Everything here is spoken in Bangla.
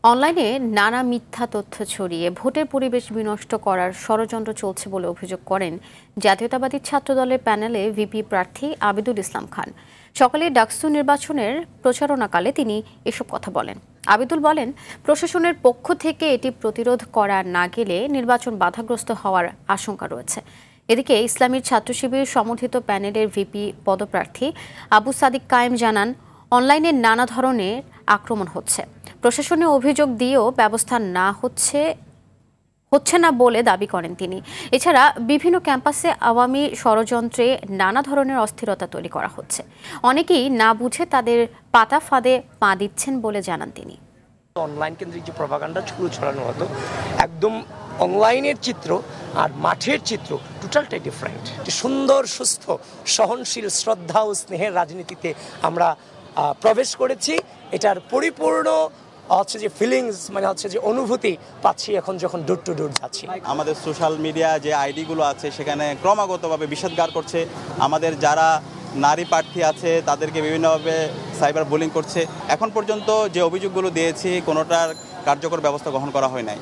অনলাইনে নানা মিথ্যা তথ্য ছড়িয়ে ভোটের পরিবেশ বিনষ্ট করার ষড়যন্ত্র চলছে বলে অভিযোগ করেন জাতীয়তাবাদী ছাত্রদলের প্যানেলে ভিপি প্রার্থী আবিদুল ইসলাম খান। সকালে ডাকসু নির্বাচনের প্রচারণাকালে তিনি এসব কথা বলেন। আবিদুল বলেন, প্রশাসনের পক্ষ থেকে এটি প্রতিরোধ করা না গেলে নির্বাচন বাধাগ্রস্ত হওয়ার আশঙ্কা রয়েছে। এদিকে ইসলামীর ছাত্র শিবির সমর্থিত প্যানেলের ভিপি পদপ্রার্থী আবু সাদিক কায়েম জানান, অনলাইনে নানা ধরনের আক্রমণ হচ্ছে, প্রশাসনে অভিযোগ দিয়েও ব্যবস্থা হচ্ছে না বলে দাবি করেন তিনি। এছাড়া বিভিন্ন ক্যাম্পাসে আওয়ামী ষড়যন্ত্রে নানা ধরনের অস্থিরতা তৈরি করা হচ্ছে, অনেকেই না বুঝে তাদের পাতা ফাঁদে পা দিচ্ছেন বলে জানান তিনি। অনলাইন কেন্দ্রিক যে প্রপাগান্ডা ছড়ানো হতো, একদম অনলাইনের চিত্র আর মাঠের চিত্র টোটালটাই ডিফারেন্ট। সুন্দর, সুস্থ, সহনশীল, শ্রদ্ধা ও স্নেহের রাজনীতিতে আমরা প্রবেশ করেছি। এটার পরিপূর্ণ যে ফিলিংস, যে অনুভূতি পাচ্ছি এখন যখন ডোর টু ডোর যাচ্ছি। আমাদের সোশ্যাল মিডিয়া যে আইডিগুলো আছে সেখানে ক্রমাগতভাবে বিষাদগার করছে। আমাদের যারা নারী প্রার্থী আছে তাদেরকে বিভিন্নভাবে সাইবার বুলিং করছে। এখন পর্যন্ত যে অভিযোগগুলো দিয়েছি কোনোটার কার্যকর ব্যবস্থা গ্রহণ করা হয় নাই।